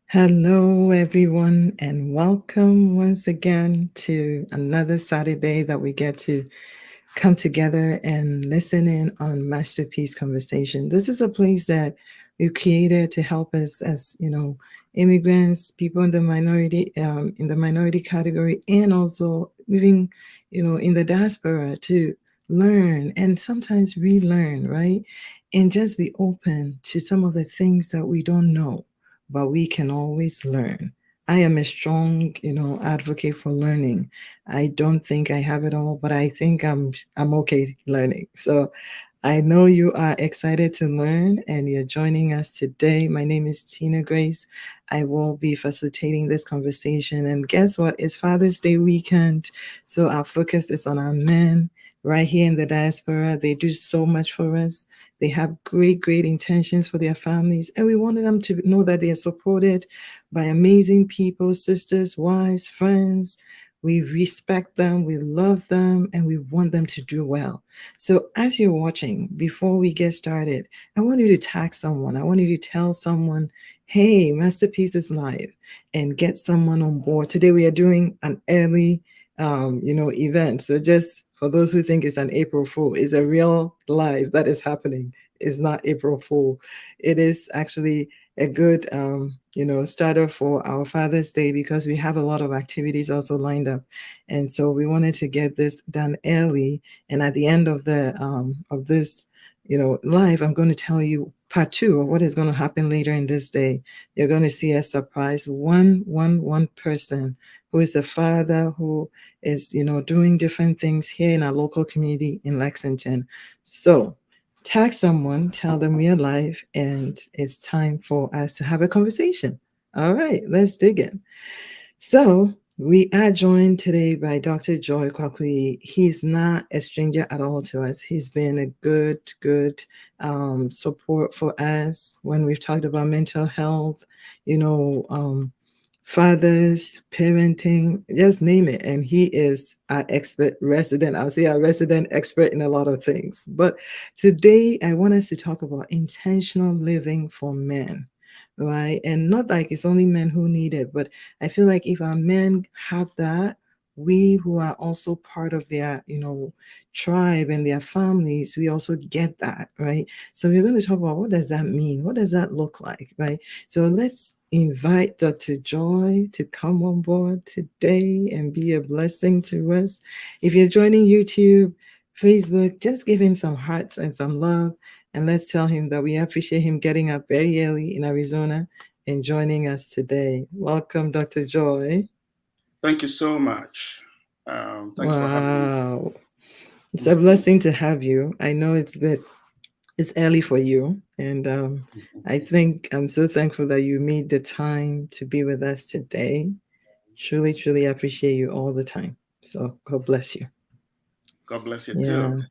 Hello, everyone, and welcome once again to another Saturday that we get to come together and listen in on Masterpiece Conversation. This is a place that we've created to help us as, immigrants, people in the minority category, and also living, in the diaspora to learn and sometimes relearn, right? And just be open to some of the things that we don't know, but we can always learn. I am a strong, advocate for learning. I don't think I have it all, but I think I'm okay learning. So I know you are excited to learn and you're joining us today. My name is Tina Grace. I will be facilitating this conversation. And guess what? It's Father's Day weekend. So our focus is on our men right here in the diaspora. They do so much for us. They have great, great intentions for their families. And we wanted them to know that they are supported by amazing people, sisters, wives, friends. We respect them, we love them, and we want them to do well. So as you're watching, before we get started, I want you to tag someone. I want you to tell someone, hey, Masterpiece is live, and get someone on board. Today we are doing an early event. So just for those who think it's an April Fool, it's a real live that is happening. It's not April Fool. It is actually a good starter for our Father's Day because we have a lot of activities also lined up. And so we wanted to get this done early. And at the end of the of this live, I'm going to tell you part 2 of what is going to happen later in this day. You're going to see a surprise one person who is a father who is doing different things here in our local community in Lexington. So tag someone, tell them we are live, and it's time for us to have a conversation. All right, let's dig in. So we are joined today by Dr. Joy Kwakuyi. He's not a stranger at all to us. He's been a good support for us when we've talked about mental health, fathers, parenting, just name it. And he is our I'll say our resident expert in a lot of things. But today I want us to talk about intentional living for men, right? And not like it's only men who need it, but I feel like if our men have that, we who are also part of their, tribe and their families, we also get that, right? So we're going to talk about what does that mean? What does that look like, right? So let's invite Dr. Joy to come on board today and be a blessing to us. If you're joining YouTube, Facebook, just give him some hearts and some love. And let's tell him that we appreciate him getting up very early in Arizona and joining us today. Welcome, Dr. Joy. Thank you so much. Thanks for having me. Wow. It's a blessing to have you. I know it's early for you. And I think I'm so thankful that you made the time to be with us today. Truly, truly appreciate you all the time. So God bless you. God bless you Yeah. too.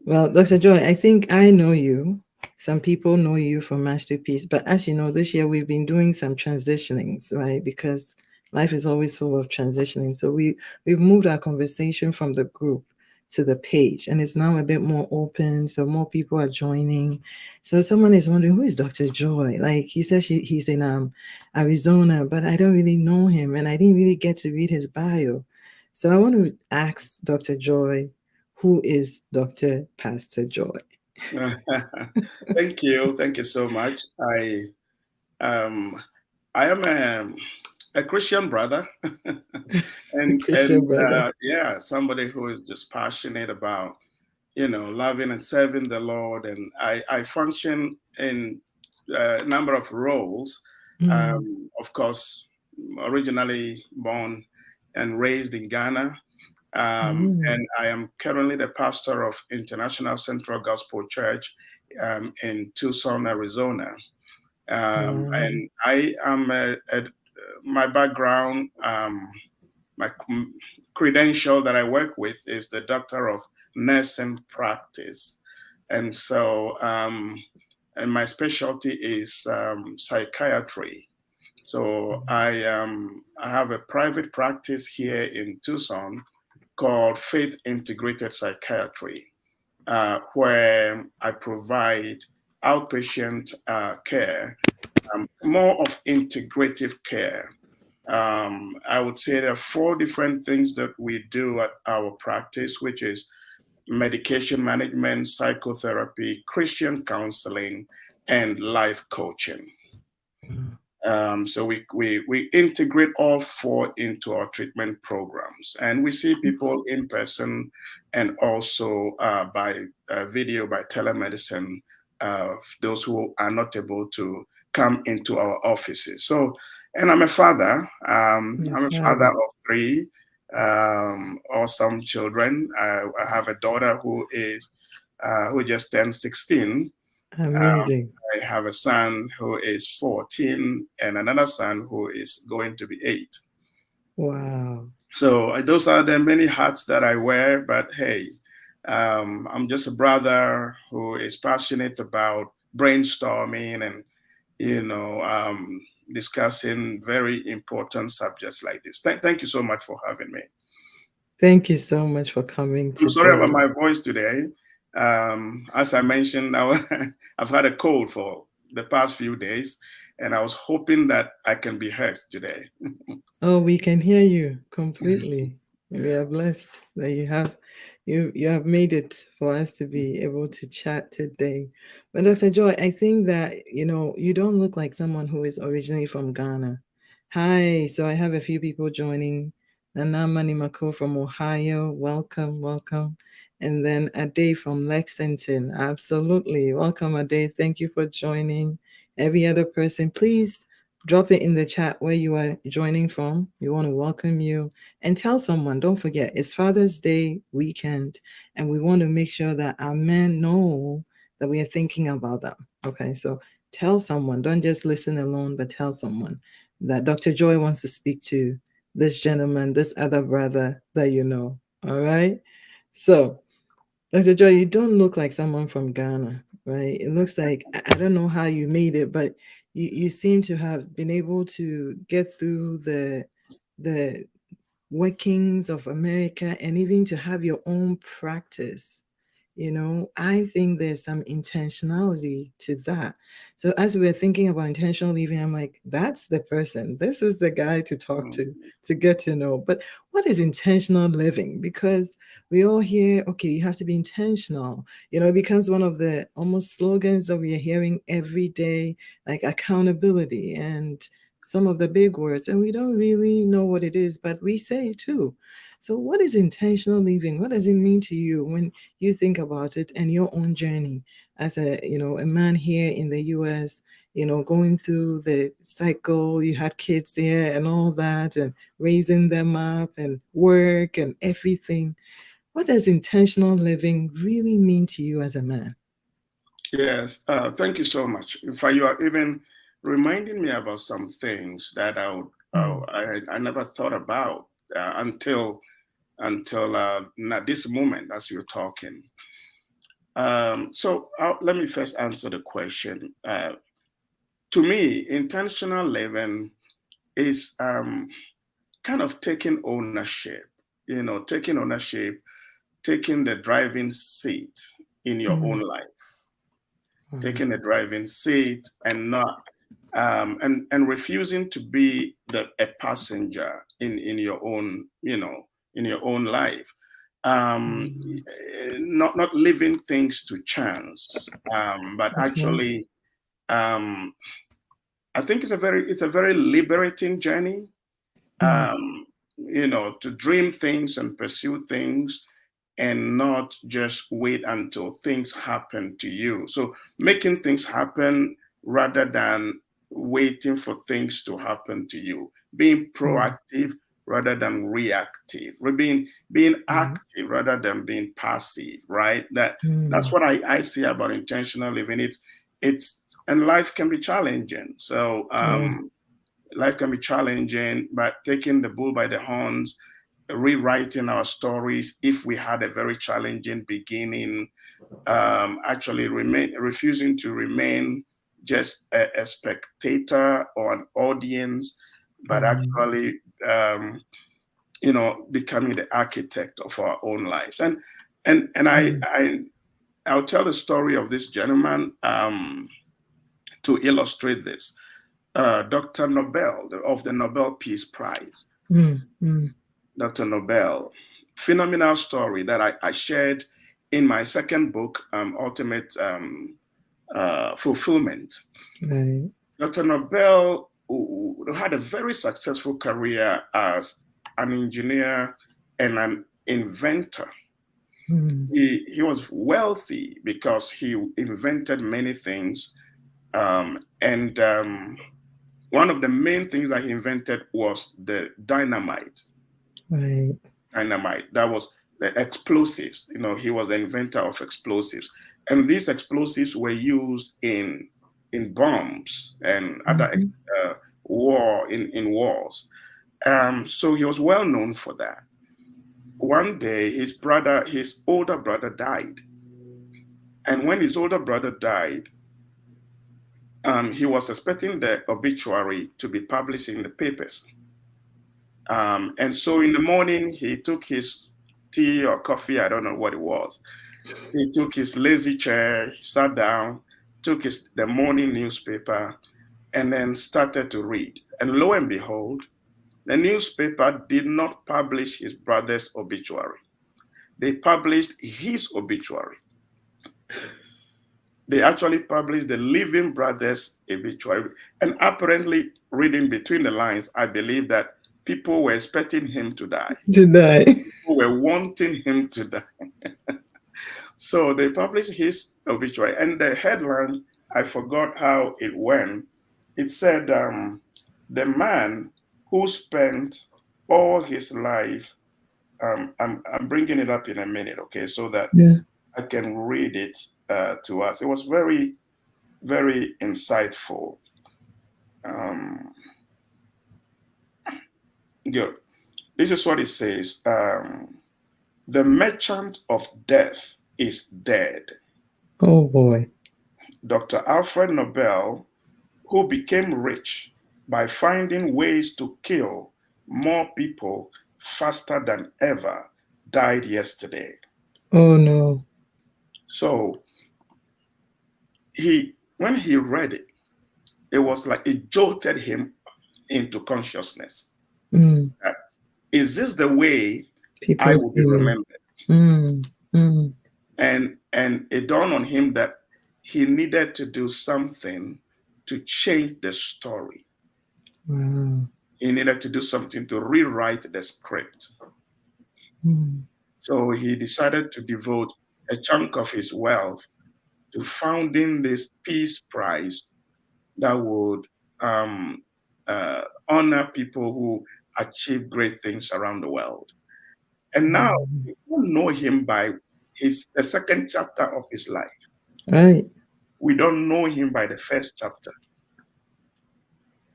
Well, Dr. Joy, I think I know you. Some people know you from Masterpiece, but as you know, this year we've been doing some transitionings, right? Because life is always full of transitioning. So we've moved our conversation from the group to the page, and it's now a bit more open. So more people are joining. So someone is wondering, who is Dr. Joy? Like he says he's in Arizona, but I don't really know him, and I didn't really get to read his bio. So I want to ask Dr. Joy, who is Dr. Pastor Joy? Thank you. Thank you so much. I am a Christian brother, Christian brother. yeah, somebody who is just passionate about loving and serving the Lord, and I function in a number of roles. Of course, originally born and raised in Ghana. And I am currently the pastor of International Central Gospel Church in Tucson, Arizona. And I am my background, my credential that I work with is the Doctor of Nursing Practice. And so, and my specialty is psychiatry. So I have a private practice here in Tucson called Faith Integrated Psychiatry, where I provide outpatient care, more of integrative care. I would say there are four different things that we do at our practice, which is medication management, psychotherapy, Christian counseling, and life coaching. So we integrate all four into our treatment programs, and we see people in person and also by video, by telemedicine, those who are not able to come into our offices. So, and I'm a father. I'm a father of three awesome children. I have a daughter who just turned 16. Amazing. I have a son who is 14 and another son who is going to be 8. Wow. So those are the many hats that I wear. But hey, I'm just a brother who is passionate about brainstorming and, discussing very important subjects like this. Thank you so much for having me. Thank you so much for coming I'm sorry about today. my voice today. As I mentioned, I've had a cold for the past few days, and I was hoping that I can be heard today. Oh, we can hear you completely. We are blessed that you have made it for us to be able to chat today. But Dr. Joy, I think that you don't look like someone who is originally from Ghana. Hi, so I have a few people joining. Nana Manimako from Ohio, welcome, welcome. And then Ade from Lexington, absolutely. Welcome, Ade. Thank you for joining. Every other person, please drop it in the chat where you are joining from. We want to welcome you and tell someone. Don't forget, it's Father's Day weekend, and we want to make sure that our men know that we are thinking about them. Okay, so tell someone. Don't just listen alone, but tell someone that Dr. Joy wants to speak to this gentleman, this other brother that you know. All right. So, Dr. Joy, you don't look like someone from Ghana, right? It looks like I don't know how you made it, but you seem to have been able to get through the workings of America and even to have your own practice. I think there's some intentionality to that. So as we're thinking about intentional living, I'm like, that's the person. This is the guy to talk to get to know. But what is intentional living? Because we all hear, okay, you have to be intentional. It becomes one of the almost slogans that we are hearing every day, like accountability and some of the big words, and we don't really know what it is, but we say it too. So what is intentional living? What does it mean to you when you think about it and your own journey as a man here in the US, going through the cycle, you had kids there and all that, and raising them up and work and everything. What does intentional living really mean to you as a man? Yes, thank you so much. In fact, you are even reminding me about some things that I never thought about until this moment as you're talking. So let me first answer the question. To me, intentional living is kind of taking ownership. Taking ownership, taking the driving seat in your own life, taking the driving seat and not and refusing to be a passenger in your own in your own life. Not leaving things to chance, but actually, I think it's a very liberating journey. To dream things and pursue things and not just wait until things happen to you. So making things happen rather than waiting for things to happen to you. Being proactive rather than reactive. Being active rather than being passive, right? That's what I see about intentional living. And life can be challenging. So life can be challenging, but taking the bull by the horns rewriting our stories if we had a very challenging beginning, actually refusing to remain just a spectator or an audience, but Mm, actually, becoming the architect of our own lives. And mm, I'll tell the story of this gentleman to illustrate this. Dr. Nobel of the Nobel Peace Prize. mm, mm. Dr. Nobel, phenomenal story that I shared in my second book, Ultimate Fulfillment. Right. Dr. Nobel had a very successful career as an engineer and an inventor. Mm, He was wealthy because he invented many things. And one of the main things that he invented was the dynamite. right. Dynamite. That was the explosives. He was the inventor of explosives, and these explosives were used in bombs and other Mhm. in wars. So he was well known for that. One day, his older brother died, and when his older brother died, he was expecting the obituary to be published in the papers. And so in the morning, he took his tea or coffee, I don't know what it was. He took his lazy chair, he sat down, took the morning newspaper, and then started to read. And lo and behold, the newspaper did not publish his brother's obituary. They published his obituary. They actually published the living brother's obituary. And apparently, reading between the lines, I believe that people were expecting him to die. To die. People were wanting him to die. So they published his obituary, and the headline, I forgot how it went. It said, the man who spent all his life, I'm bringing it up in a minute, okay, so that Yeah. I can read it to us. It was very, very insightful. Um, Good. This is what it says. The merchant of death is dead. Oh boy. Dr. Alfred Nobel, who became rich by finding ways to kill more people faster than ever, died yesterday. Oh no. So when he read it, it was like it jolted him into consciousness. Mm. Is this the way I People will be see me. remembered? Mm. Mm. And it dawned on him that he needed to do something to change the story. Wow. He needed to do something to rewrite the script. Mm. So he decided to devote a chunk of his wealth to founding this peace prize that would honor people who achieve great things around the world. And now Mm. people know him by the second chapter of his life. Right. We don't know him by the first chapter.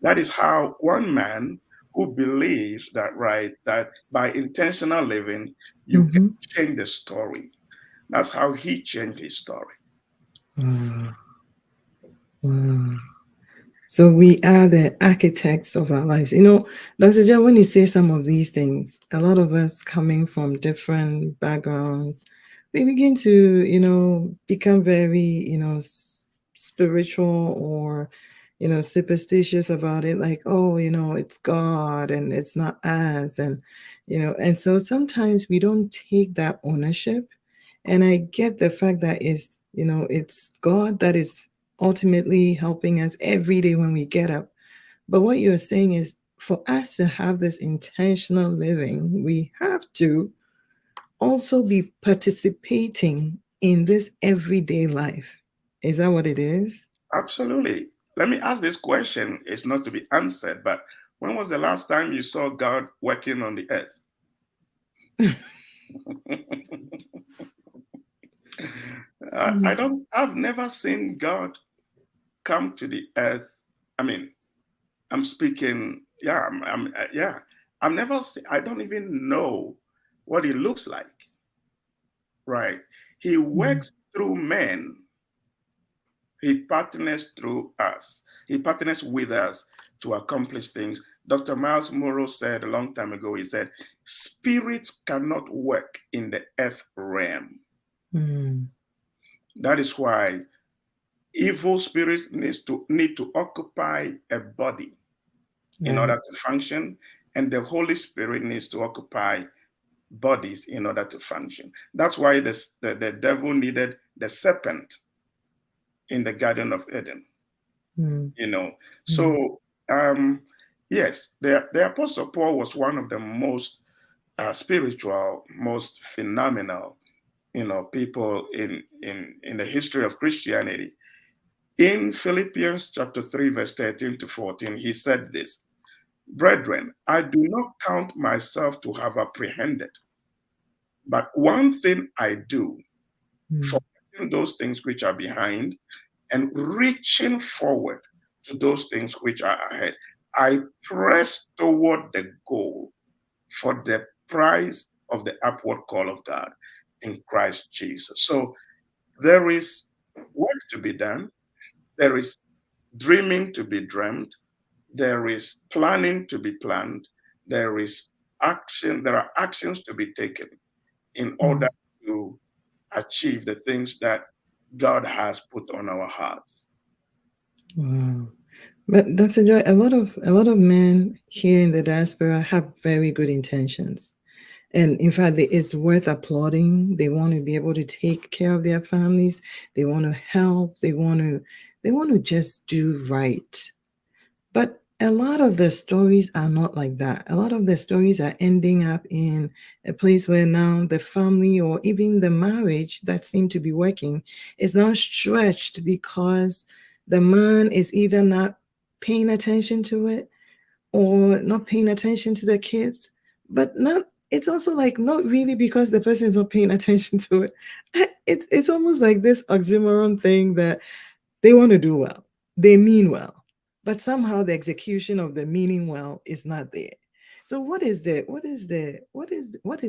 That is how one man who believes that, right, that by intentional living, you can Mm-hmm. change the story. That's how he changed his story. Wow. Wow. So we are the architects of our lives. Dr. John, when you say some of these things, a lot of us coming from different backgrounds, we begin to, become very, spiritual or, superstitious about it. Like, oh, it's God and it's not us. And so sometimes we don't take that ownership. And I get the fact that it's God that is ultimately helping us every day when we get up. But what you're saying is for us to have this intentional living, we have to also be participating in this everyday life. Is that what it is? Absolutely. Let me ask this question. It's not to be answered, but when was the last time you saw God working on the earth? I've never seen God come to the earth. I mean, I'm speaking, yeah, yeah. I've never seen, I don't even know what he looks like, right? He Mm. works through men. He partners through us. He partners with us to accomplish things. Dr. Miles Monroe said a long time ago, he said, spirits cannot work in the earth realm. Mm. That is why evil spirits need to occupy a body in Right. order to function, and the Holy Spirit needs to occupy bodies in order to function. That's why the devil needed the serpent in the Garden of Eden, Mm. you know. Mm. So, yes, the Apostle Paul was one of the most spiritual, most phenomenal, people in the history of Christianity. In Philippians chapter 3, verse 13 to 14, he said this: Brethren, I do not count myself to have apprehended, but one thing I do, Mm. forgetting those things which are behind and reaching forward to those things which are ahead. I press toward the goal for the prize of the upward call of God in Christ Jesus. So there is work to be done. There is dreaming to be dreamt. There is planning to be planned. There is action. There are actions to be taken in order Mm. to achieve the things that God has put on our hearts. Wow. But Dr. Joy, a lot of men here in the diaspora have very good intentions. And in fact, it's worth applauding. They want to be able to take care of their families. They want to help. They want to just do right. But a lot of the stories are not like that. A lot of the stories are ending up in a place where now the family or even the marriage that seemed to be working is now stretched because the man is either not paying attention to it or not paying attention to the kids, but not it's also like not really because the person is not paying attention to it. It's almost like this oxymoron thing that they want to do well. They mean well. But somehow the execution of the meaning well is not there. So what is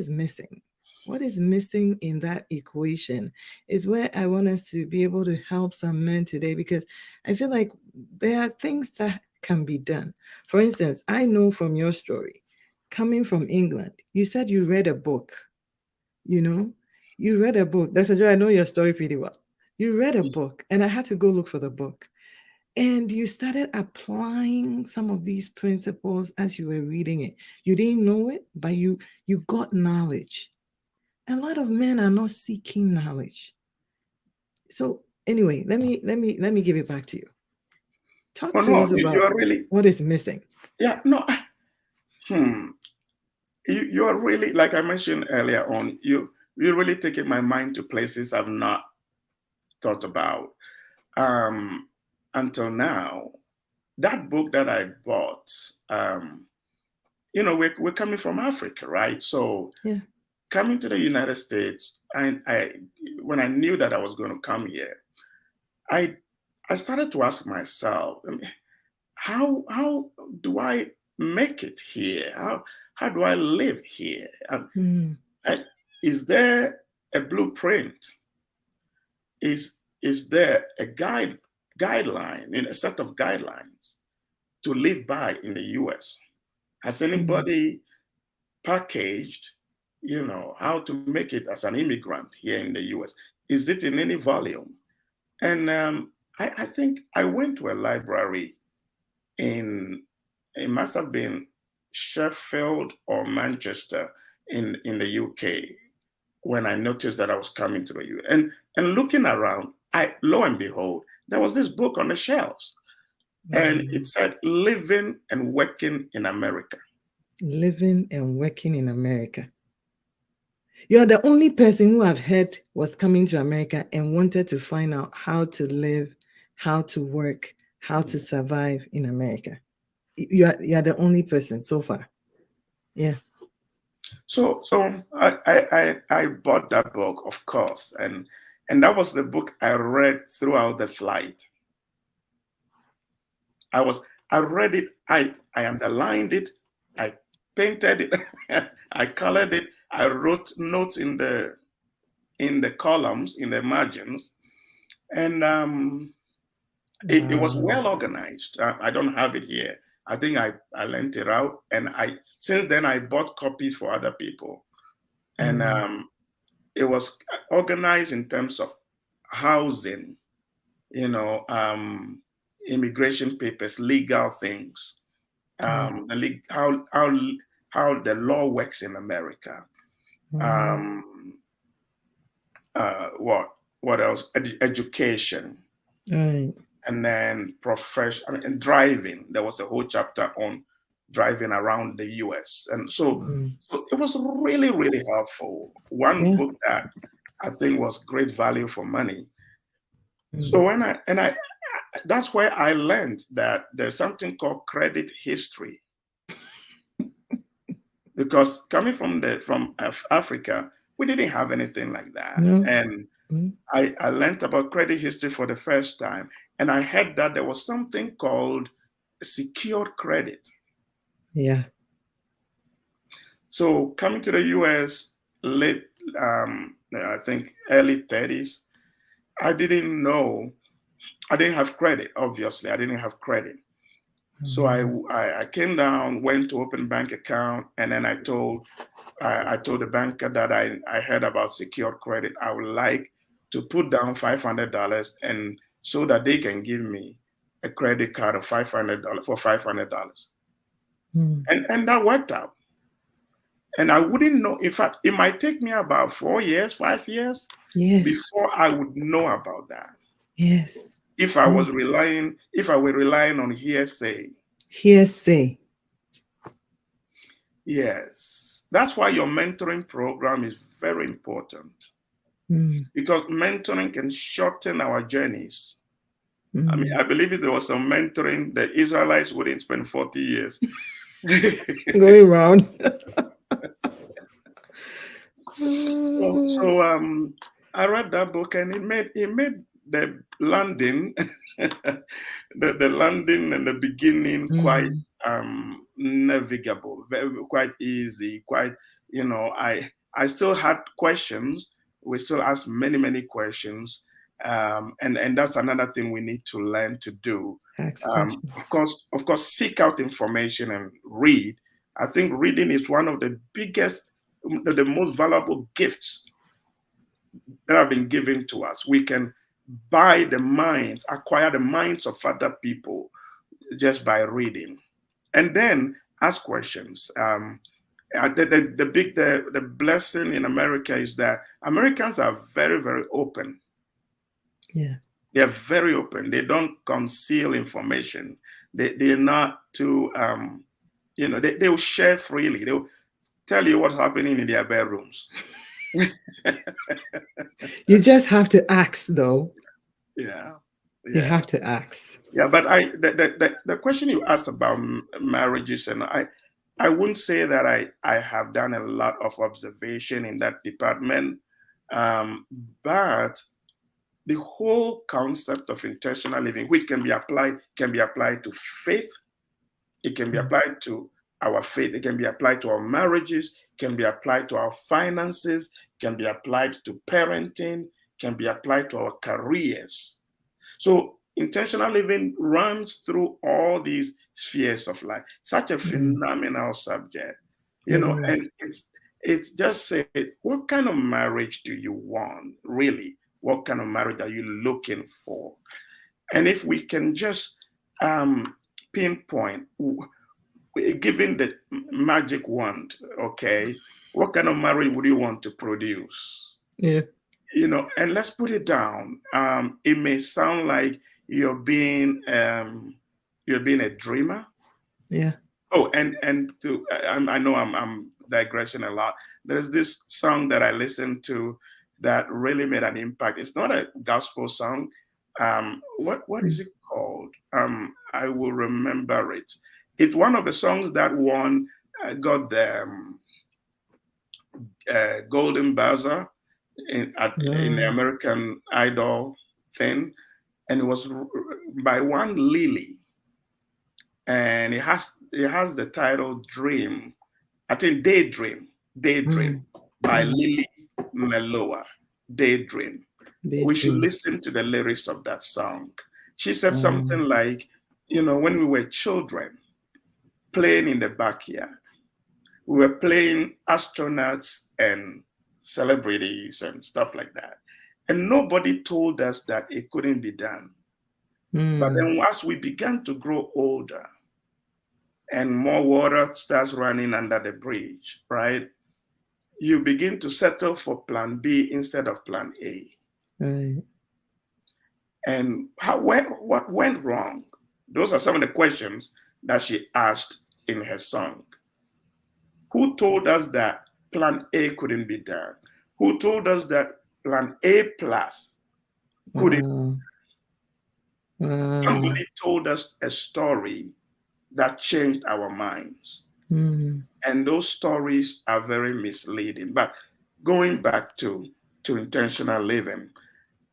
missing? What is missing in that equation is where I want us to be able to help some men today, because I feel like there are things that can be done. For instance, I know from your story, coming from England, you said you read a book, you know, you read a book. That's a joy. I know your story pretty well. You read a book, and I had to go look for the book. And you started applying some of these principles as you were reading it. You didn't know it, but you got knowledge. A lot of men are not seeking knowledge. So anyway, let me give it back to you. Talk Oh to no, us you about are really, what is missing. yeah, no. Hmm. You are really, like I mentioned earlier on, you're really taking my mind to places I've not thought about um, until now. That book that I bought, we're coming from Africa, right? So Yeah. coming to the United States, I when I knew that I was going to come here, I I started to ask myself, I mean, how do I make it here? How do I live here? Mm. I, is there a blueprint? Is there a guideline, a set of guidelines to live by in the US? Has Mm. anybody packaged, how to make it as an immigrant here in the US? Is it in any volume? And I think I went to a library in, it must have been Sheffield or Manchester in the UK when I noticed that I was coming to the US. And looking around, lo and behold, there was this book on the shelves. And it Wow. said Living and Working in America. Living and working in America. You're the only person who I've heard was coming to America and wanted to find out how to live, how to work, how to survive in America. You are the only person so far. Yeah. So I bought that book, of course, and that was the book I read throughout the flight. I read it, I underlined it, I painted it, I colored it, I wrote notes in the columns, in the margins, and it was Wow. well organized. I don't have it here. I think I lent it out, and I since then I bought copies for other people, and it was organized in terms of housing, you know, immigration papers, legal things, Yeah. how the law works in America. Um, what else? Education, Right. and then profession. I mean, and driving. There was a whole chapter on driving around the U.S. And so it was really, really helpful. One Yeah. book that I think was great value for money. So when I that's where I learned that there's something called credit history, because coming from Africa, we didn't have anything like that. No. And I learned about credit history for the first time, and I heard that there was something called secured credit. Yeah. So coming to the US late, I think early 30s, I didn't know, I didn't have credit, obviously. I didn't have credit. So I came down, went to open bank account, and then I told the banker that I heard about secured credit. I would like to put down $500, and so that they can give me a credit card of $500 for $500. And that worked out. And I wouldn't know. In fact, it might take me about 4 years, 5 years Yes. before I would know about that. Yes. If I were relying on hearsay. Hearsay. Yes. That's why your mentoring program is very important, because mentoring can shorten our journeys. I mean, I believe if there was some mentoring, the Israelites wouldn't spend 40 years Going around. So I read that book, and it made the landing the landing and the beginning quite navigable, quite easy, quite, I still had questions. We still ask many questions. And that's another thing we need to learn to do. Ask Of questions. course, seek out information and read. I think reading is one of the biggest, the most valuable gifts that have been given to us. We can buy the minds, acquire the minds of other people just by reading, and then ask questions. The blessing in America is that Americans are very, very open. Yeah. They're very open. They don't conceal information. They're not too, they'll share freely. They'll tell you what's happening in their bedrooms. You just have to ask, though. Yeah. You have to ask. Yeah, but the question you asked about marriages, and I wouldn't say that I have done a lot of observation in that department, but the whole concept of intentional living, which can be applied to faith. It can be applied to our faith. It can be applied to our marriages. Can be applied to our finances. Can be applied to parenting. Can be applied to our careers. So intentional living runs through all these spheres of life. Such a phenomenal subject, and it's just say, what kind of marriage do you want, really? What kind of marriage are you looking for? And if we can just pinpoint, given the magic wand, okay, what kind of marriage would you want to produce? Yeah. And let's put it down. It may sound like you're being a dreamer. Yeah. Oh, and I know I'm digressing a lot. There's this song that I listened to that really made an impact. It's not a gospel song. What is it called? I will remember it. It's one of the songs that won, got the Golden Buzzer in the American Idol thing, and it was by one Lily, and it has the title "Dream," I think Daydream by Mm. Lily Meloa. Daydream. We should Daydream. listen to the lyrics of that song. She said something Um, like, when we were children playing in the backyard, we were playing astronauts and celebrities and stuff like that. And nobody told us that it couldn't be done. But mm, then as we began to grow older and more water starts running under the bridge, right? You begin to settle for plan B instead of plan A. right. And what went wrong? Those are some of the questions that she asked in her song. Who told us that plan A couldn't be done? Who told us that plan A plus couldn't? Wow. Wow. Somebody told us a story that changed our minds. Mm, And those stories are very misleading. But going back to intentional living,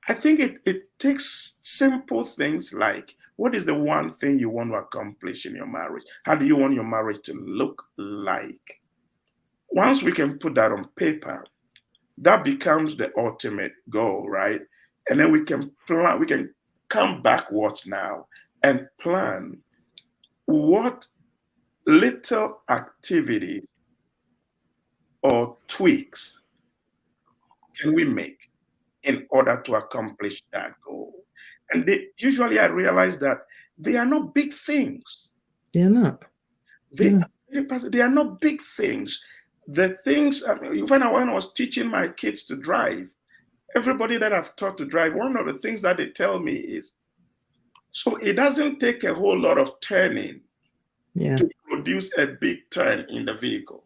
I think it takes simple things like, what is the one thing you want to accomplish in your marriage? How do you want your marriage to look like? Once we can put that on paper, that becomes the ultimate goal, right? And then we can plan, we can come backwards now and plan what little activities or tweaks can we make in order to accomplish that goal. And usually I realize that they are not big things. they're not. They, Yeah. they are not big things. The things, I mean, when I was teaching my kids to drive, everybody that I've taught to drive, one of the things that they tell me is, so it doesn't take a whole lot of turning Yeah. to produce a big turn in the vehicle.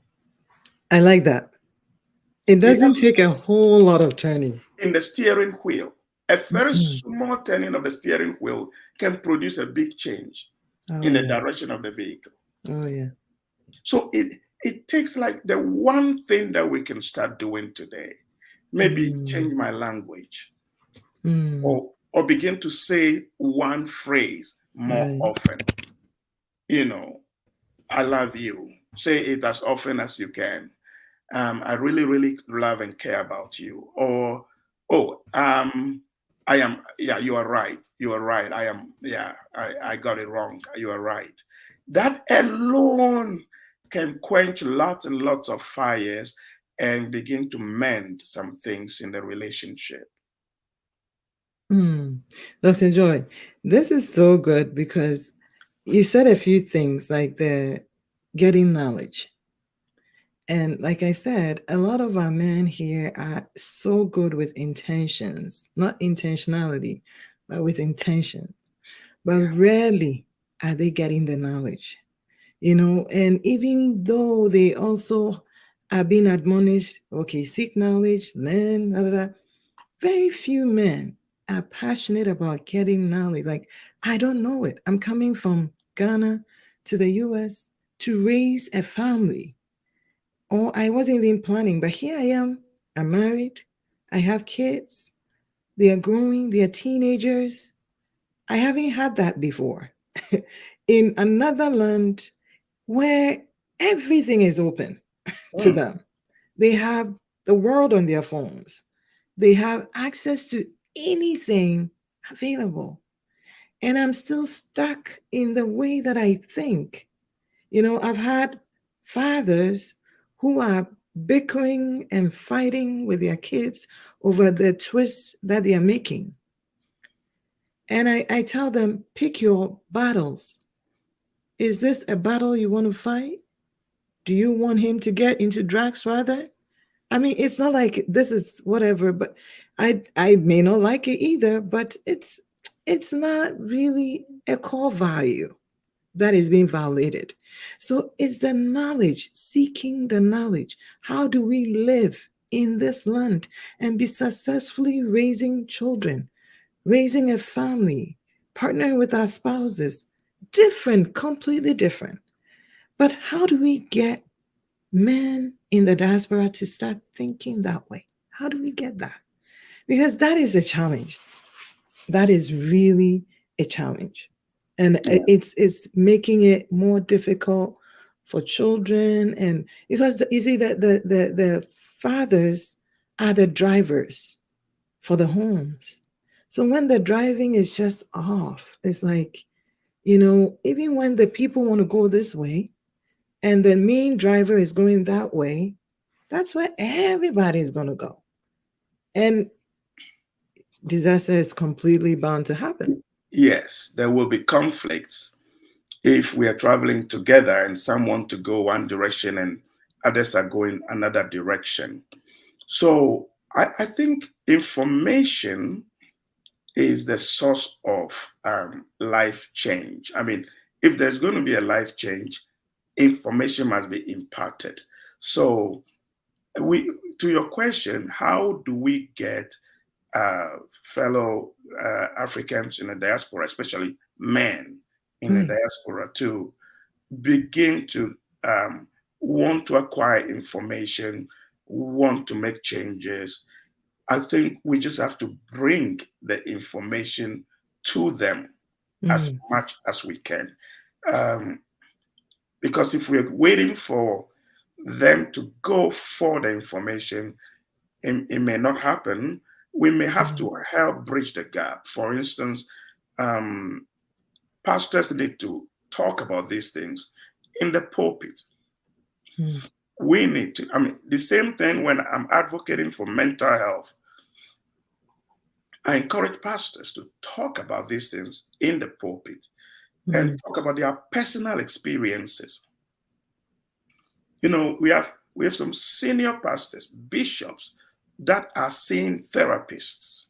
I like that. It It doesn't doesn't take a whole lot of turning. in the steering wheel. A very Mm. small turning of the steering wheel can produce a big change Oh in the yeah. direction of the vehicle. Oh yeah. So it takes like the one thing that we can start doing today. Maybe Mm. change my language Mm. or begin to say one phrase more Right. often. You know, I love you. Say it as often as you can. I really, really love and care about you. Or, oh, I am, yeah, you are right. You are right. I am, yeah, I got it wrong. You are right. That alone can quench lots and lots of fires and begin to mend some things in the relationship. Mm. Dr. Joy, this is so good because you said a few things like the getting knowledge. And like I said, a lot of our men here are so good with intentions, not intentionality, but with intentions. But Yeah. rarely are they getting the knowledge, and even though they also are being admonished, okay, seek knowledge, learn, blah, blah, blah, very few men are passionate about getting knowledge. Like, I don't know it. I'm coming from Ghana to the US to raise a family. Or I wasn't even planning, but here I am. I'm married. I have kids. They are growing. They are teenagers. I haven't had that before. In another land where everything is open to Mm, them, they have the world on their phones, they have access to anything available. And I'm still stuck in the way that I think. I've had fathers who are bickering and fighting with their kids over the twists that they are making. And I tell them, pick your battles. Is this a battle you want to fight? Do you want him to get into drugs rather? I mean, it's not like this is whatever, but I may not like it either, but it's not really a core value that is being violated. So it's the knowledge, seeking the knowledge. How do we live in this land and be successfully raising children, raising a family, partnering with our spouses? Different, completely different. But how do we get men in the diaspora to start thinking that way? How do we get that? Because that is a challenge. That is really a challenge. And yeah. it's making it more difficult for children, and because you see that the fathers are the drivers for the homes. So when the driving is just off, it's like, even when the people want to go this way and the main driver is going that way, that's where everybody's going to go. And disaster is completely bound to happen. Yes, there will be conflicts if we are traveling together and some want to go one direction and others are going another direction. So I think information is the source of life change. I mean, if there's going to be a life change, information must be imparted. So we, to your question, how do we get fellow Africans in the diaspora, especially men in the diaspora, to begin to want to acquire information, want to make changes? I think we just have to bring the information to them as much as we can. Because if we're waiting for them to go for the information, it may not happen. We may have to help bridge the gap. For instance, pastors need to talk about these things in the pulpit. We need to, I mean, the same thing when I'm advocating for mental health. I encourage pastors to talk about these things in the pulpit and talk about their personal experiences. We have some senior pastors, bishops that are seeing therapists,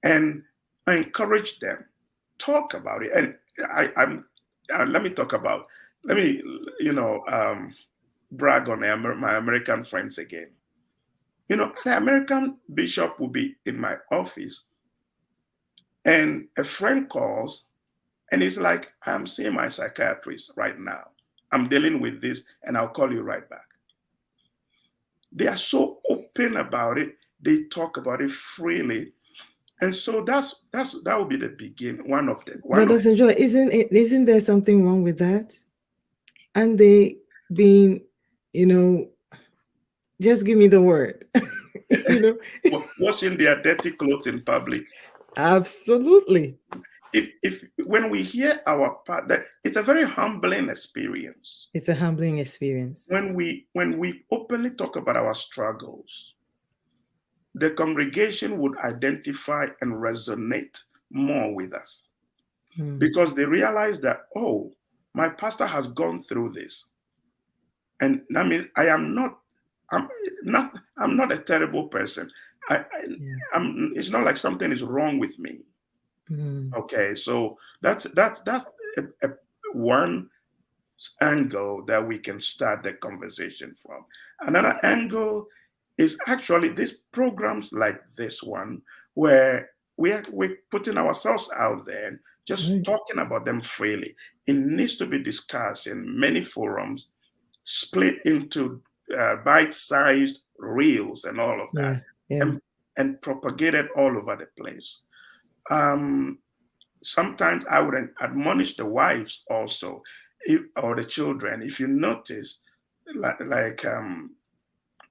and I encourage them, talk about it. And let me talk about, let me brag on my American friends again. An American bishop will be in my office and a friend calls and he's like, I'm seeing my psychiatrist right now. I'm dealing with this and I'll call you right back. They are so open about it. They talk about it freely. And so that will be the beginning. But Dr. Joy, isn't there something wrong with that? And they being, just give me the word. Washing their dirty clothes in public. Absolutely. If when we hear our part, that it's a very humbling experience. It's a humbling experience. When we openly talk about our struggles, the congregation would identify and resonate more with us because they realize that, oh, my pastor has gone through this. And I mean, I'm not a terrible person. It's not like something is wrong with me. Okay, so that's one angle that we can start the conversation from. Another angle is actually these programs like this one, where we're putting ourselves out there and just talking about them freely. It needs to be discussed in many forums, split into bite-sized reels and all of that, and propagated all over the place. Sometimes I would admonish the wives also, or the children. If you notice, like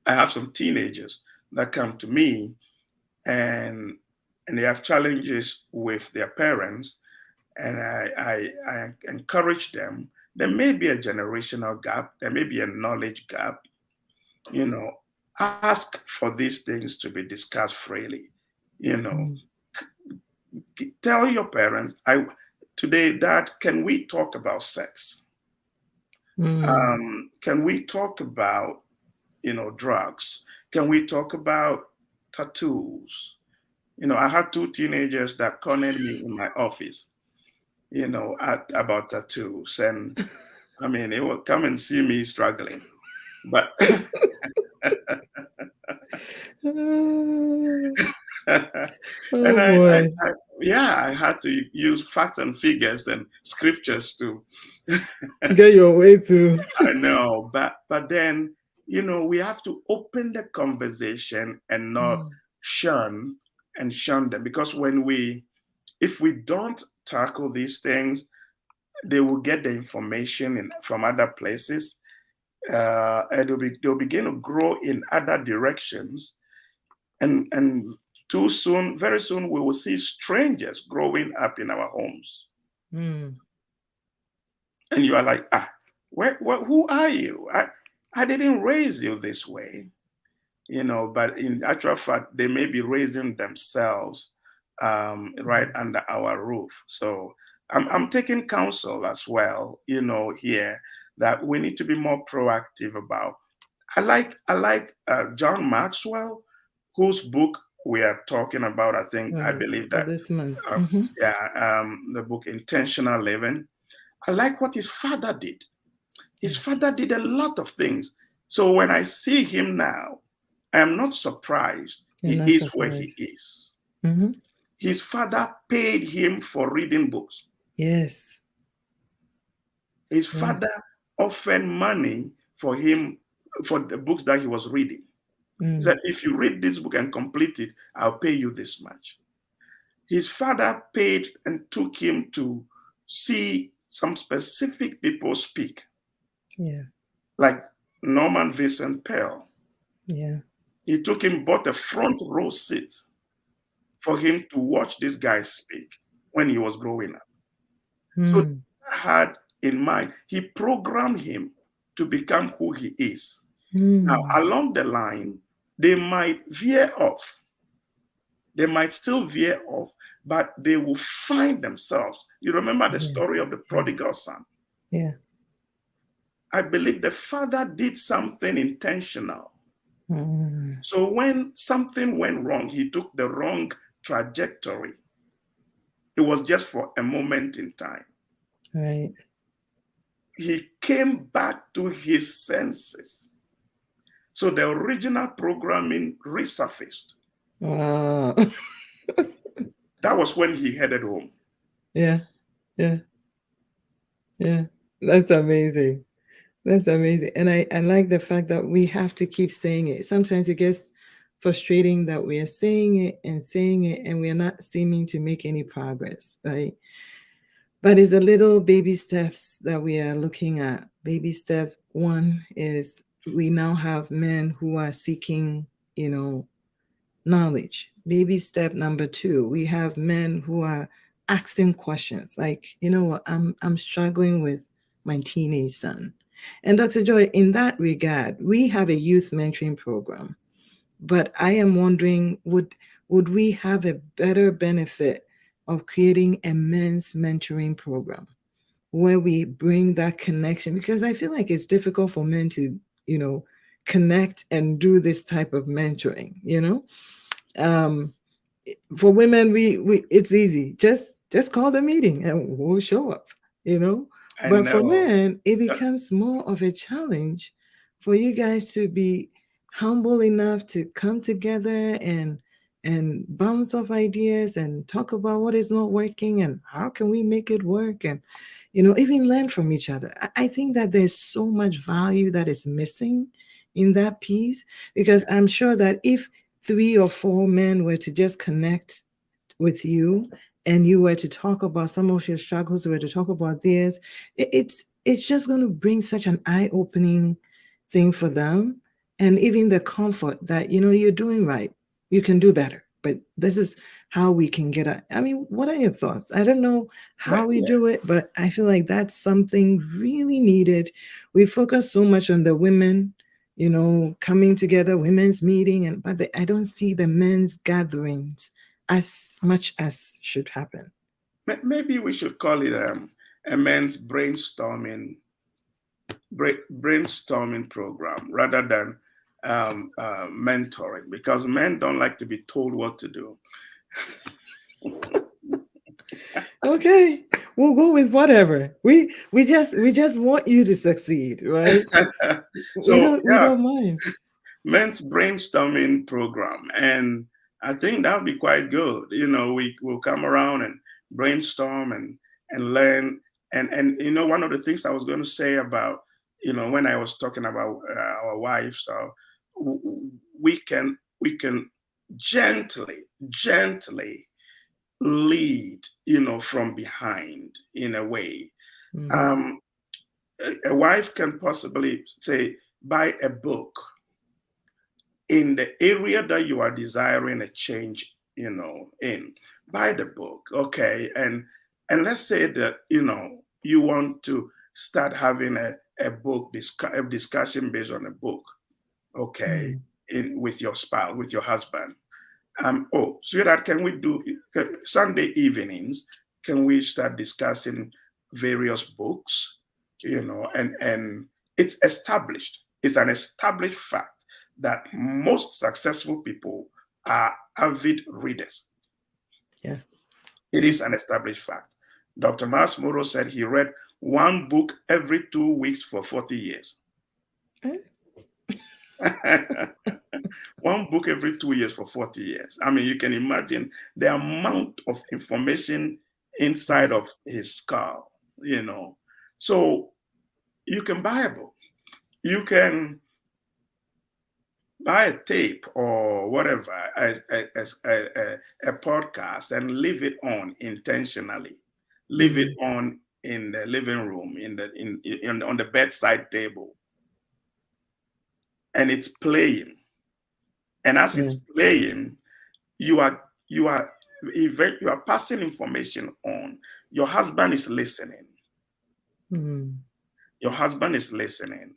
I have some teenagers that come to me and they have challenges with their parents, and I encourage them. There may be a generational gap, there may be a knowledge gap. Ask for these things to be discussed freely. Tell your parents, today, Dad, can we talk about sex? Can we talk about, drugs? Can we talk about tattoos? I had two teenagers that cornered me in my office, about tattoos. And I mean, they will come and see me struggling. But and I had to use facts and figures and scriptures to get your way through. I know, but then we have to open the conversation and not shun them, because if we don't tackle these things, they will get the information from other places, and they'll begin to grow in other directions, and too soon, very soon, we will see strangers growing up in our homes, Mm. and you are like, who are you? I didn't raise you this way, but in actual fact, they may be raising themselves right under our roof. So I'm taking counsel as well, here, that we need to be more proactive about. I like John Maxwell, whose book we are talking about. I Right. believe For that, this month. uh, yeah, the book Intentional Living. I like what his father did. His Yes. father did a lot of things. So when I see him now, I am not surprised You're he not is where he surprised. is. Mm-hmm. His father paid him for reading books. Yes. His Yeah. father offered money for him for the books that he was reading. He Mm. said, if you read this book and complete it, I'll pay you this much. His father paid and took him to see some specific people speak, Yeah. like Norman Vincent Peale. Yeah. He took him, bought a front row seat for him to watch this guy speak when he was growing up. So Mm. I had in mind, he programmed him to become who he is. Now, Mm. along the line, they might veer off. They might still veer off, but they will find themselves. You remember the Yeah. story of the Yeah. prodigal son? Yeah. I believe the father did something intentional. Mm. So when something went wrong, he took the wrong trajectory. It was just for a moment in time. Right. He came back to his senses. So the original programming resurfaced. Wow. That was when he headed home. Yeah. Yeah. Yeah. That's amazing. That's amazing. And I like the fact that we have to keep saying it. Sometimes it gets frustrating that we are saying it and we are not seeming to make any progress, right? But it's a little baby steps that we are looking at. Baby step one is we now have men who are seeking, knowledge. Baby step number two, we have men who are asking questions like, what, I'm struggling with my teenage son. And Dr. Joy, in that regard, we have a youth mentoring program. But I am wondering, would we have a better benefit of creating a men's mentoring program where we bring that connection? Because I feel like it's difficult for men to, connect and do this type of mentoring. Um, for women, we it's easy. Just call the meeting and we'll show up, you know. I But for know. men, it becomes more of a challenge for you guys to be humble enough to come together and bounce off ideas and talk about what is not working and how can we make it work, and even learn from each other. I think that there's so much value that is missing in that piece, because I'm sure that if 3 or 4 men were to just connect with you and you were to talk about some of your struggles, were to talk about theirs, it's just going to bring such an eye-opening thing for them, and even the comfort that you're doing right, you can do better, but this is how we can get it. I mean, what are your thoughts? I don't know how we do Yes. it, but I feel like that's something really needed. We focus so much on the women, coming together, women's meeting, but I don't see the men's gatherings as much as should happen. Maybe we should call it a men's brainstorming program rather than mentoring, because men don't like to be told what to do. Okay, we'll go with whatever. We just want you to succeed, right? We So don't we yeah, don't mind. men's brainstorming program, and I think that would be quite good. We will come around and brainstorm and learn. And one of the things I was going to say about when I was talking about our wives, we can gently lead from behind in a way. Um, a wife can possibly say, buy a book in the area that you are desiring a change, in. Buy the book, okay? And let's say that, you want to start having a a discussion based on a book, okay, with your spouse, with your husband. Oh, sweetheart, can we do Sunday evenings? Can we start discussing various books? And it's established. It's an established fact that most successful people are avid readers. Yeah. It is an established fact. Dr. Masmuro said he read one book every 2 weeks for 40 years. One book every 2 years for 40 years. I mean, you can imagine the amount of information inside of his skull. So you can buy a book. You can buy a tape or whatever, a podcast, and leave it on intentionally. Leave it on in the living room, on the bedside table, and it's playing. And as it's playing, you are passing information on. Your husband is listening. Your husband is listening.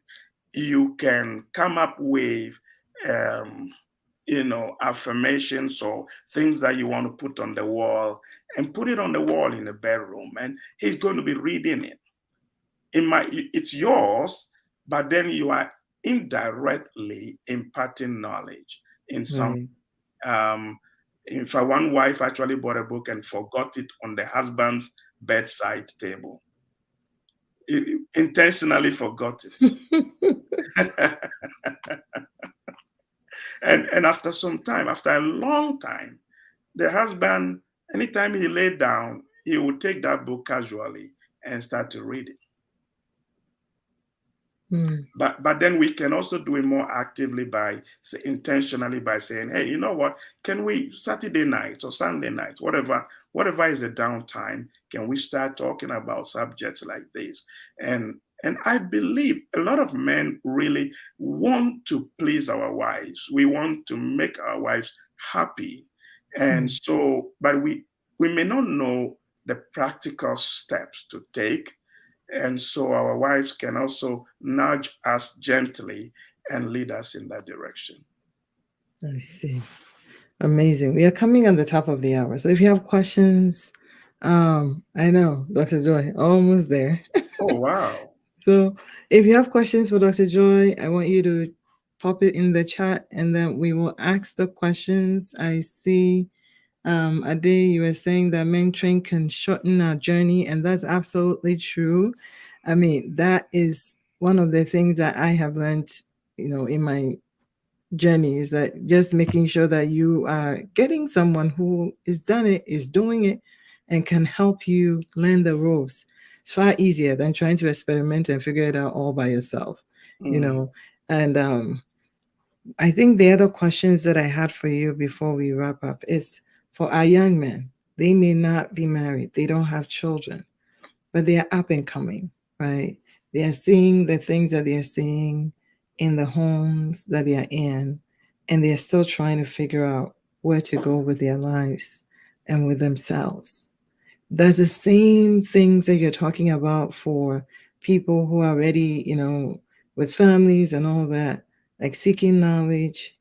You can come up with affirmations or things that you want to put on the wall, and put it on the wall in the bedroom, and he's going to be reading it. It's yours, but then you are indirectly imparting knowledge in some. In fact, one wife actually bought a book and forgot it on the husband's bedside table. Intentionally forgot it. And after some time, after a long time, the husband, anytime he laid down, he would take that book casually and start to read it. But then we can also do it more actively intentionally by saying, hey, you know what? Can we Saturday night or Sunday night, whatever is the downtime, can we start talking about subjects like this? And I believe a lot of men really want to please our wives. We want to make our wives happy. And so, but we may not know the practical steps to take. And so our wives can also nudge us gently and lead us in that direction. I see. Amazing. We are coming on the top of the hour. So if you have questions, I know, Dr. Joy, almost there. Oh, wow. So if you have questions for Dr. Joy, I want you to pop it in the chat, and then we will ask the questions. I see, Ade, you were saying that mentoring can shorten our journey, and that's absolutely true. I mean, that is one of the things that I have learned, in my journey, is that just making sure that you are getting someone who is doing it, and can help you learn the ropes. It's far easier than trying to experiment and figure it out all by yourself, And I think the other questions that I had for you before we wrap up is for our young men. They may not be married, they don't have children, but they are up and coming, right? They are seeing the things that they are seeing in the homes that they are in, and they are still trying to figure out where to go with their lives and with themselves. There's the same things that you're talking about for people who are ready, with families and all that, like seeking knowledge,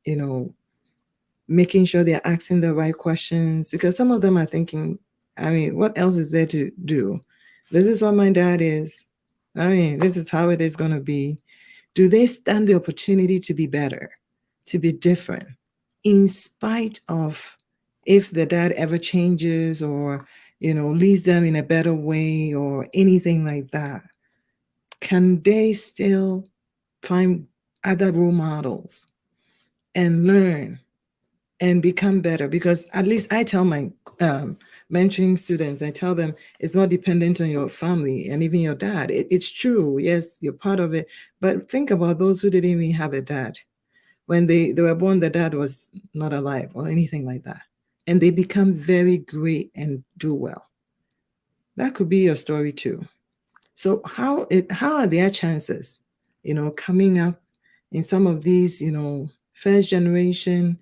making sure they're asking the right questions, because some of them are thinking, I mean, what else is there to do? This is what my dad is. I mean, this is how it is going to be. Do they stand the opportunity to be better, to be different, in spite of if the dad ever changes or, leads them in a better way or anything like that? Can they still find other role models and learn and become better? Because at least I tell my mentoring students, I tell them it's not dependent on your family and even your dad. It's true. Yes, you're part of it. But think about those who didn't even have a dad. When they were born, the dad was not alive or anything like that. And they become very great and do well. That could be your story too. So how are their chances, coming up in some of these, first generation,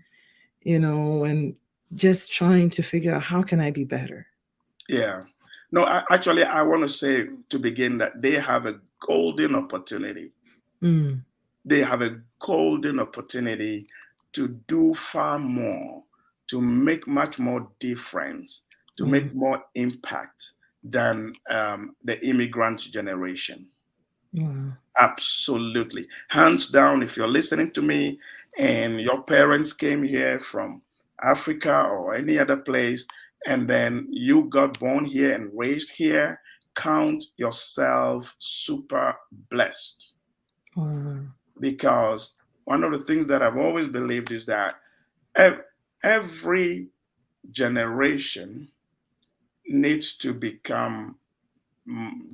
and just trying to figure out how can I be better? Yeah. No, actually, I want to say to begin that they have a golden opportunity. Mm, They have a golden opportunity to do far more, to make much more difference, to yeah. make more impact than the immigrant generation. Wow. Absolutely. Hands down, if you're listening to me and your parents came here from Africa or any other place, and then you got born here and raised here, count yourself super blessed. Wow. Because one of the things that I've always believed is that every generation needs to become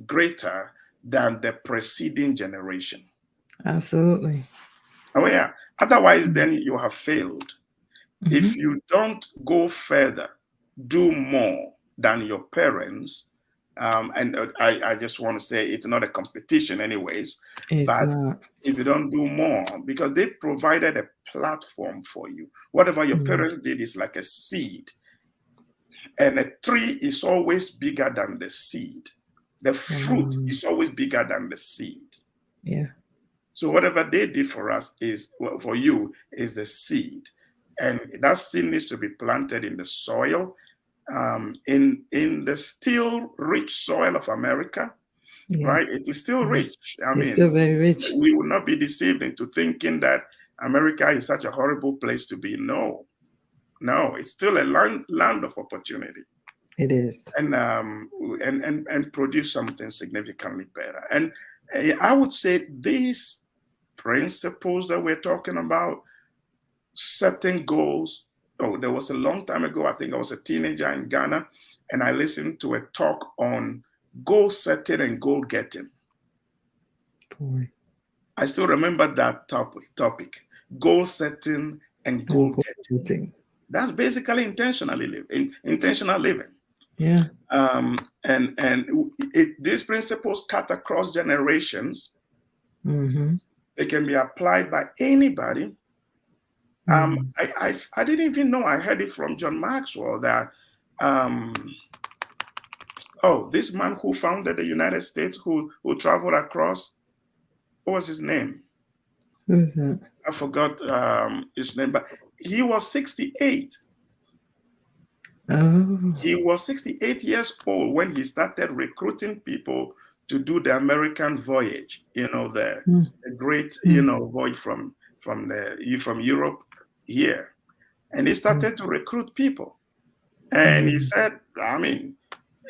greater than the preceding generation. Absolutely. Oh, yeah. Otherwise, then you have failed. Mm-hmm. If you don't go further, do more than your parents, and I just want to say it's not a competition, anyways, It's but not. if you don't do more, because they provided a platform for you, whatever your Mm. parents did is like a seed, and a tree is always bigger than the seed. The fruit Wow. is always bigger than the seed. Yeah. So whatever they did for us is, well, for you, is the seed, and that seed needs to be planted in the soil, in the still rich soil of America, Yeah. right? It is still Yeah. rich. I It's still mean, very rich. we will not be deceived into thinking that America is such a horrible place to be. No, no, it's still a land of opportunity, It is. and and produce something significantly better. And I would say these principles that we're talking about, setting goals. Oh, there was a long time ago, I think I was a teenager in Ghana, and I listened to a talk on goal setting and goal getting. Boy. I still remember that topic, goal setting and And goal goal getting. setting. That's basically intentional living. Yeah. And these principles cut across generations. Mm-hmm. They can be applied by anybody. Mm. I didn't even know. I heard it from John Maxwell that um, this man who founded the United States, who traveled across, what was his name? Who's that? I forgot his name, but he was 68. Oh. He was 68 years old when he started recruiting people to do the American voyage. Mm. The great Mm. voyage from Europe here, and he Mm. started to recruit people. And he Mm. said, I mean,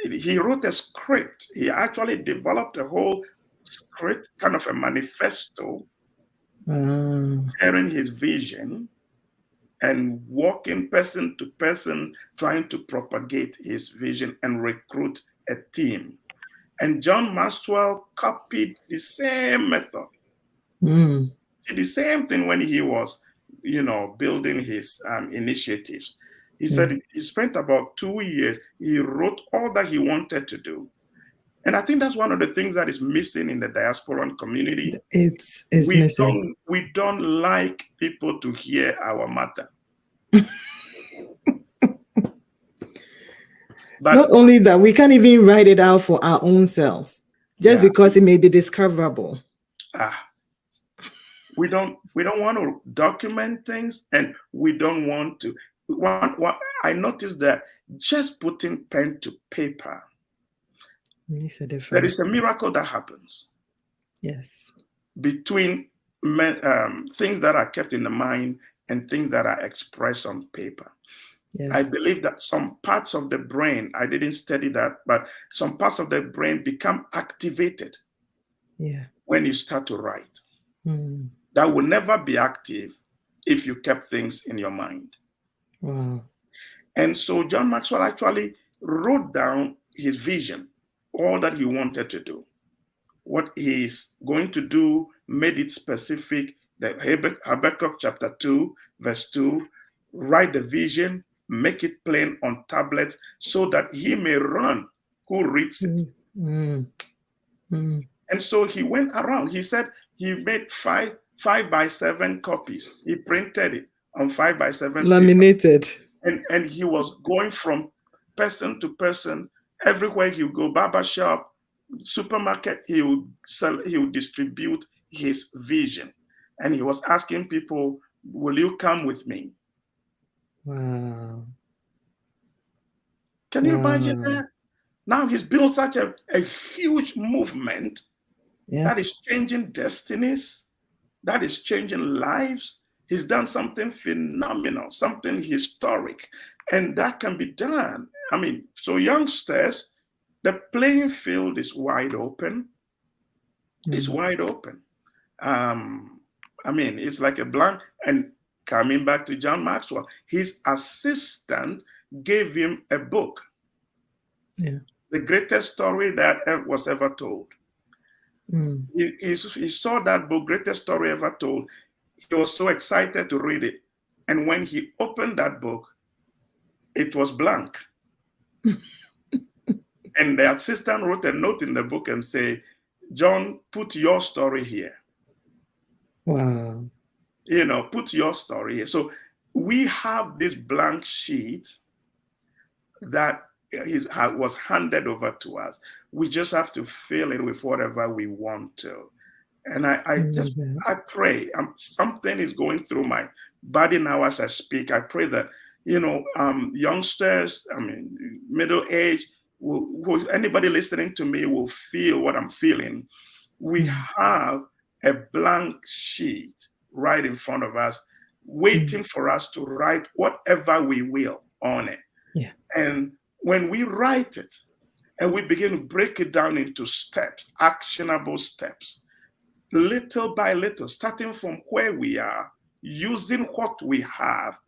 he wrote a script. He actually developed a whole script, kind of a manifesto, Wow. sharing his vision and walking person to person, trying to propagate his vision and recruit a team. And John Maxwell copied the same method, Mm. did the same thing when he was, building his initiatives. He Yeah. said he spent about 2 years. He wrote all that he wanted to do. And I think that's one of the things that is missing in the diasporan community. It's missing. We don't like people to hear our matter. Not But only that, we can't even write it out for our own selves just yeah, because it may be discoverable. ah, we don't want to document things, and we don't want to. I noticed that just putting pen to paper, Makes a there is difference. a miracle that happens Yes. between things that are kept in the mind and things that are expressed on paper. I Yes. believe that some parts of the brain, I didn't study that, but some parts of the brain become activated Yeah. when you start to write. Mm. That will never be active if you kept things in your mind. Wow. And so John Maxwell actually wrote down his vision, all that he wanted to do, what he's going to do, made it specific. The Habakkuk chapter 2, verse 2, write the vision, make it plain on tablets so that he may run who reads it. Mm. Mm. Mm. And so he went around. He said he made five by seven copies. He printed it on 5 by 7 paper. Laminated. And he was going from person to person everywhere he would go, barber shop, supermarket, he would distribute his vision. And he was asking people, will you come with me? Wow. Can you imagine Wow. that? Now he's built such a huge movement Yeah. that is changing destinies, that is changing lives. He's done something phenomenal, something historic, and that can be done. I mean, so youngsters, the playing field is wide open. It's Mm. wide open. Um, I mean, it's like a blank. And coming back to John Maxwell, his assistant gave him a book, Yeah. the greatest story that was ever told. Mm. He saw that book, greatest story ever told. He was so excited to read it. And when he opened that book, it was blank. And the assistant wrote a note in the book and say, John, put your story here. Wow. Put your story here. So we have this blank sheet that was handed over to us. We just have to fill it with whatever we want to. And I love that. I pray, something is going through my body now as I speak. I pray that, youngsters, I mean, middle age, anybody listening to me will feel what I'm feeling. We Mm. have a blank sheet right in front of us, Mm. waiting for us to write whatever we will on it. Yeah. And when we write it and we begin to break it down into steps, actionable steps, little by little, starting from where we are, using what we have,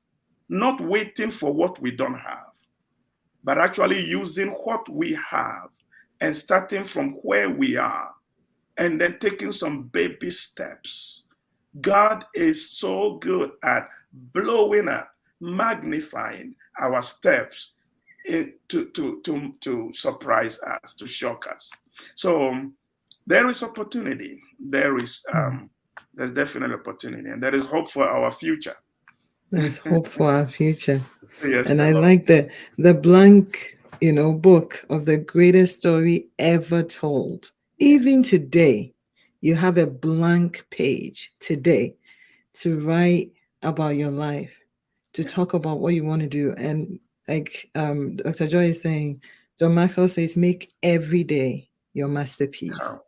not waiting for what we don't have, but actually using what we have and starting from where we are and then taking some baby steps. God is so good at blowing up, magnifying our steps to surprise us, to shock us. So there is opportunity. Mm. There's definitely opportunity, and there is hope for our future. There's hope for our future. Yes, And the I Lord. like the blank, book of the greatest story ever told. Yeah. Even today, you have a blank page today to write about your life, to Yeah. talk about what you want to do. And like Dr. Joy is saying, John Maxwell says, make every day your masterpiece. Oh,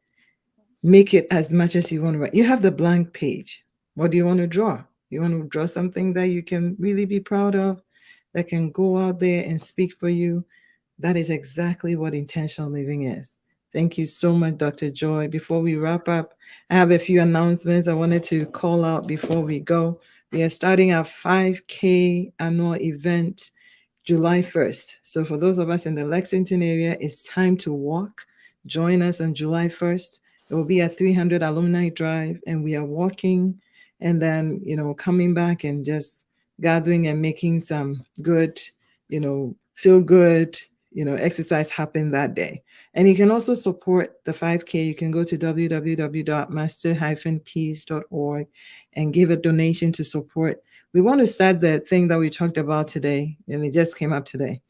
Make it as much as you want to write. You have the blank page. What do you want to draw? You want to draw something that you can really be proud of, that can go out there and speak for you. That is exactly what intentional living is. Thank you so much, Dr. Joy. Before we wrap up, I have a few announcements I wanted to call out before we go. We are starting our 5K annual event July 1st. So, for those of us in the Lexington area, it's time to walk. Join us on July 1st. It will be a 300 alumni drive, and we are walking and then, coming back and just gathering and making some good, feel good, exercise happen that day. And you can also support the 5K. You can go to www.master-peace.org and give a donation to support. We want to start the thing that we talked about today, and it just came up today,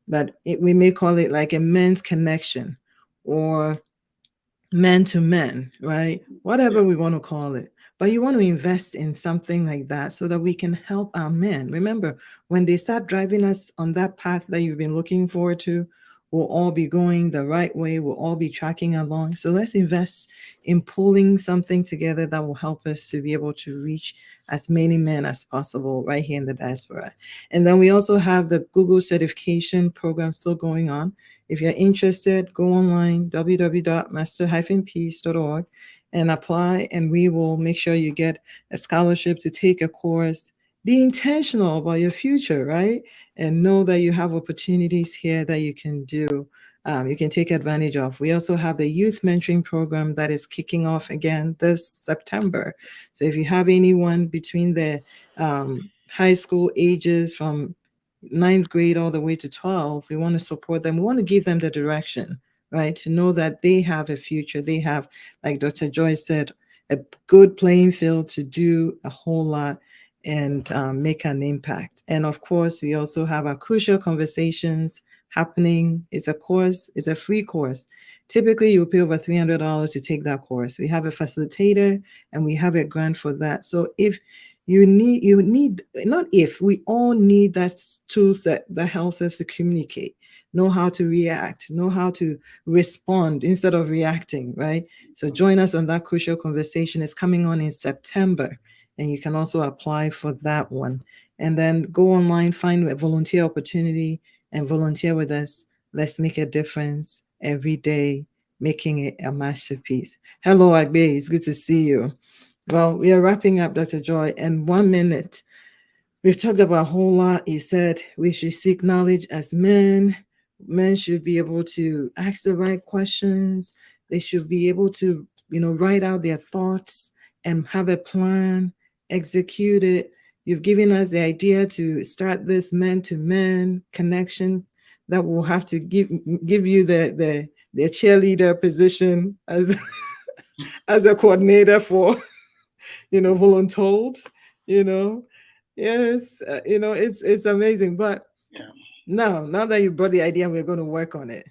that we may call it like a men's connection or man to man, right? yeah. Whatever we want to call it. But you want to invest in something like that so that we can help our men. Remember, when they start driving us on that path that you've been looking forward to, we'll all be going the right way. We'll all be tracking along. So let's invest in pulling something together that will help us to be able to reach as many men as possible right here in the diaspora. And then we also have the Google certification program still going on. If you're interested, go online, www.master-peace.org, and apply, and we will make sure you get a scholarship to take a course. Be intentional about your future, right? And know that you have opportunities here that you can do. You can take advantage of. We also have the youth mentoring program that is kicking off again this September. So if you have anyone between the high school ages from ninth grade all the way to 12, we want to support them. We want to give them the direction. right? To know that they have a future. They have, like Dr. Joy said, a good playing field to do a whole lot and make an impact. And of course, we also have our crucial conversations happening. It's a course, it's a free course. Typically, you'll pay over $300 to take that course. We have a facilitator and we have a grant for that. So if you need, not if, we all need that tool set that helps us to communicate, know how to react, know how to respond instead of reacting, right? So join us on that crucial conversation. It's coming on in September, and you can also apply for that one. And then go online, find a volunteer opportunity, and volunteer with us. Let's make a difference every day, making it a masterpiece. Hello, Agbe. It's good to see you. Well, we are wrapping up, Dr. Joy, and 1 minute. We've talked about a whole lot. He said we should seek knowledge as men. Men should be able to ask the right questions. They should be able to, write out their thoughts and have a plan, execute it. You've given us the idea to start this men to men connection that will have to give you the cheerleader position as as a coordinator for voluntold, you know. Yes, it's amazing. But Yeah. now that you brought the idea, we're going to work on it.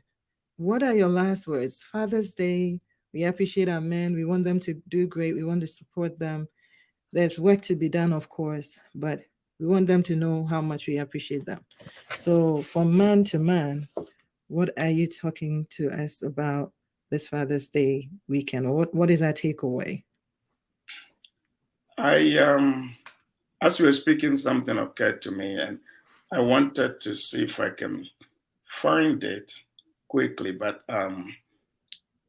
What are your last words? Father's Day, we appreciate our men. We want them to do great. We want to support them. There's work to be done, of course, but we want them to know how much we appreciate them. So, from man to man, what are you talking to us about this Father's Day weekend? Or what is our takeaway? As you were speaking, something occurred to me, and I wanted to see if I can find it quickly. But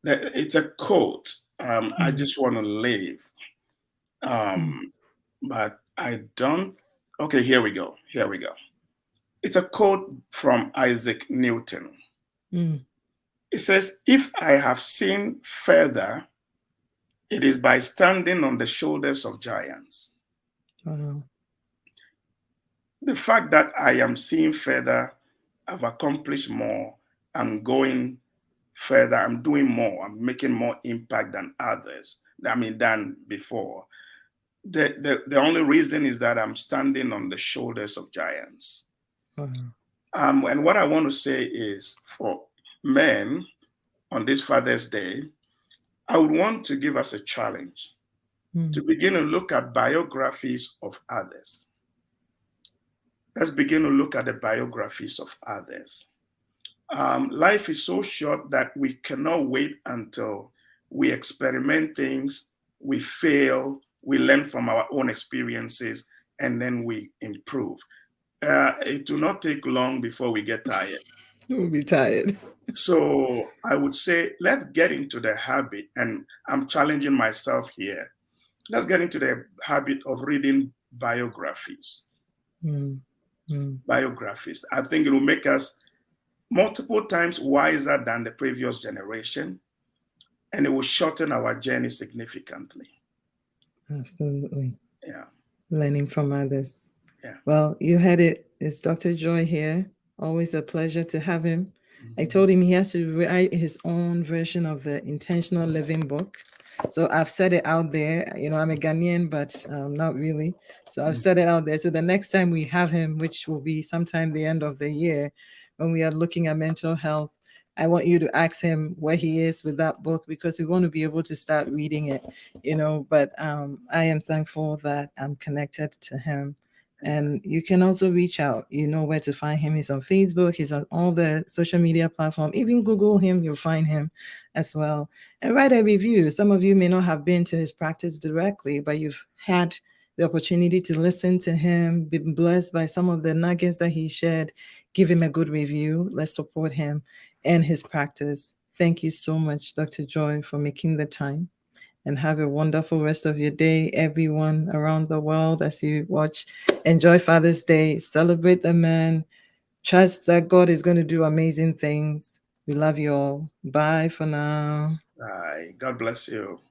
it's a quote. I just want to leave, but I don't. Okay, here we go. Here we go. It's a quote from Isaac Newton. Mm. It says, "If I have seen further, it is by standing on the shoulders of giants." Wow. The fact that I am seeing further, I've accomplished more, I'm going further, I'm doing more, I'm making more impact than others, than before. The only reason is that I'm standing on the shoulders of giants. Wow. And what I want to say is, for men on this Father's Day, I would want to give us a challenge to begin to look at biographies of others. Let's begin to look at the biographies of others. Life is so short that we cannot wait until we experiment things, we fail, we learn from our own experiences, and then we improve. It will not take long before we get tired. We'll be tired. So I would say, let's get into the habit, and I'm challenging myself here. Let's get into the habit of reading biographies. Biographies. I think it will make us multiple times wiser than the previous generation, and it will shorten our journey significantly. Absolutely. Yeah. Learning from others. Yeah. Well, you had it. It's Dr. Joy here. Always a pleasure to have him. I told him he has to write his own version of the Intentional Living book. So I've said it out there. I'm a Ghanaian, but not really. So I've said it out there. So the next time we have him, which will be sometime the end of the year, when we are looking at mental health, I want you to ask him where he is with that book, because we want to be able to start reading it, But I am thankful that I'm connected to him. And you can also reach out. You know where to find him. He's on Facebook. He's on all the social media platforms. Even Google him, you'll find him as well. And write a review. Some of you may not have been to his practice directly, but you've had the opportunity to listen to him, been blessed by some of the nuggets that he shared. Give him a good review. Let's support him and his practice. Thank you so much, Dr. Joy, for making the time. And have a wonderful rest of your day, everyone around the world, as you watch. Enjoy Father's Day. Celebrate the man. Trust that God is going to do amazing things. We love you all. Bye for now. Bye. God bless you.